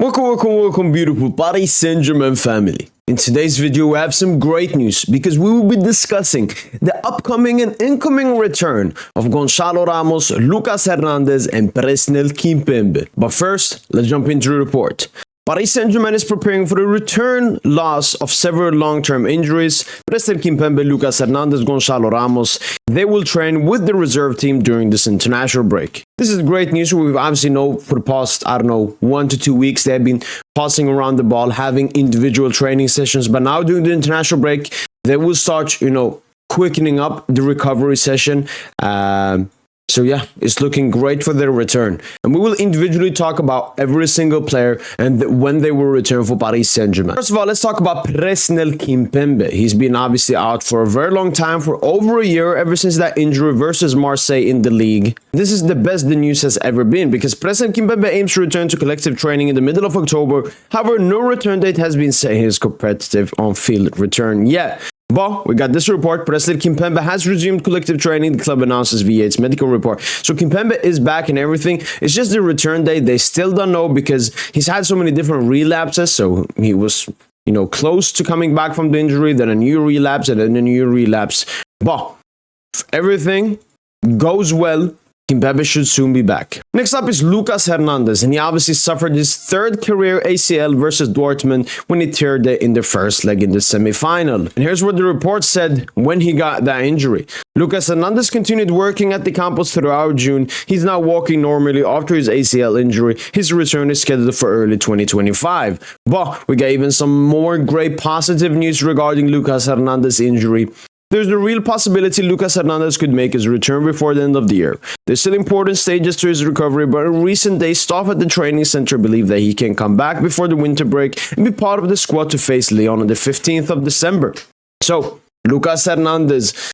Welcome, beautiful Paris Saint Germain family. In today's video, we have some great news because we will be discussing the upcoming and incoming return of Goncalo Ramos, Lucas Hernandez, and Presnel Kimpembe. But first, let's jump into the report. Paris Saint Germain is preparing for the return loss of several long-term injuries. Presnel Kimpembe, Lucas Hernandez, Goncalo Ramos, they will train with the reserve team during this international break. This is great news. We've obviously known for the past, 1 to 2 weeks, they've been passing around the ball, having individual training sessions. But now during the international break, they will start, quickening up the recovery session. So yeah, it's looking great for their return. And we will individually talk about every single player and when they will return for Paris Saint Germain. First of all, let's talk about Presnel Kimpembe. He's been obviously out for a very long time, for over a year, ever since that injury versus Marseille in the league. This is the best the news has ever been because Presnel Kimpembe aims to return to collective training in the middle of October. However, no return date has been set his competitive on-field return yet. But we got this report. Presnel Kimpembe has resumed collective training, the club announces via its medical report. So Kimpembe is back and everything. It's just the return date. They still don't know because he's had so many different relapses. So he was, close to coming back from the injury, then a new relapse, and then a new relapse. But if everything goes well, Kimpembe should soon be back. Next up is Lucas Hernandez, and he obviously suffered his third career ACL versus Dortmund when he teared it in the first leg in the semi-final. And here's what the report said when he got that injury. Lucas Hernandez continued working at the campus throughout June. He's now walking normally after his ACL injury. His return is scheduled for early 2025. But we got even some more great positive news regarding Lucas Hernandez's injury. There's a real possibility Lucas Hernandez could make his return before the end of the year. There's still important stages to his recovery, but in recent days, staff at the training center believe that he can come back before the winter break and be part of the squad to face Lyon on the 15th of December. So, Lucas Hernandez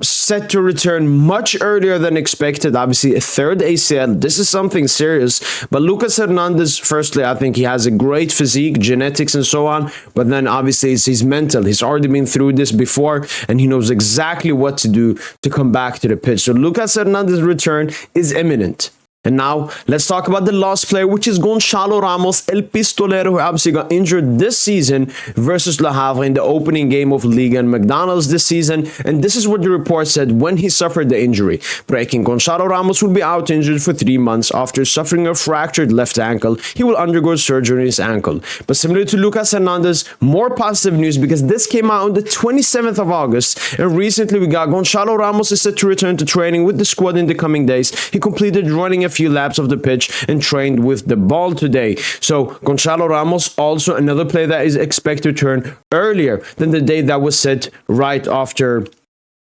set to return much earlier than expected. Obviously, a third ACL. This is something serious. But Lucas Hernandez, firstly, I think he has a great physique, genetics, and so on. But then, obviously, it's his mental. He's already been through this before, and he knows exactly what to do to come back to the pitch. So Lucas Hernandez's return is imminent. And now, let's talk about the last player, which is Goncalo Ramos, El Pistolero, who obviously got injured this season versus Le Havre in the opening game of Liga and McDonald's this season. And this is what the report said when he suffered the injury. Breaking, Goncalo Ramos will be out injured for 3 months after suffering a fractured left ankle. He will undergo surgery on his ankle. But similar to Lucas Hernandez, more positive news because this came out on the 27th of August. And recently we got Goncalo Ramos is set to return to training with the squad in the coming days. He completed running a few laps of the pitch and trained with the ball today. So Goncalo Ramos, also another player that is expected to return earlier than the date that was set right after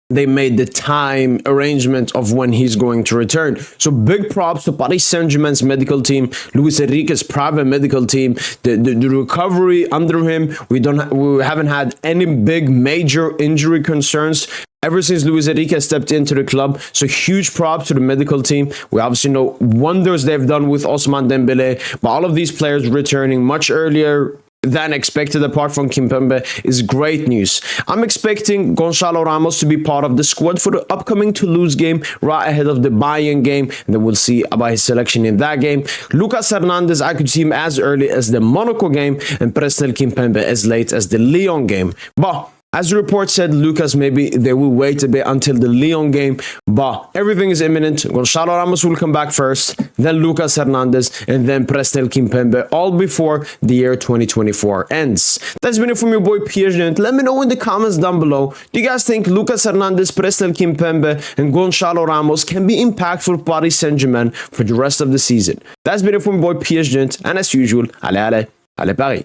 they made the time arrangement of when he's going to return. So big props to Paris Saint Germain's medical team, Luis Enrique's private medical team. The recovery under him, we haven't had any big major injury concerns ever since Luis Enrique stepped into the club. So huge props to the medical team. We obviously know wonders they've done with Ousmane Dembélé, but all of these players returning much earlier than expected apart from Kimpembe is great news. I'm expecting Goncalo Ramos to be part of the squad for the upcoming Toulouse game right ahead of the Bayern game, and then we'll see about his selection in that game. Lucas Hernandez, I could see him as early as the Monaco game, and Presnel Kimpembe as late as the Lyon game. But as the report said, Lucas, maybe they will wait a bit until the Lyon game, but everything is imminent. Goncalo Ramos will come back first, then Lucas Hernandez, and then Presnel Kimpembe, all before the year 2024 ends. That's been it from your boy PSG. Let me know in the comments down below, do you guys think Lucas Hernandez, Presnel Kimpembe, and Goncalo Ramos can be impactful for Paris Saint Germain for the rest of the season? That's been it from your boy PSG, and as usual, allez Paris!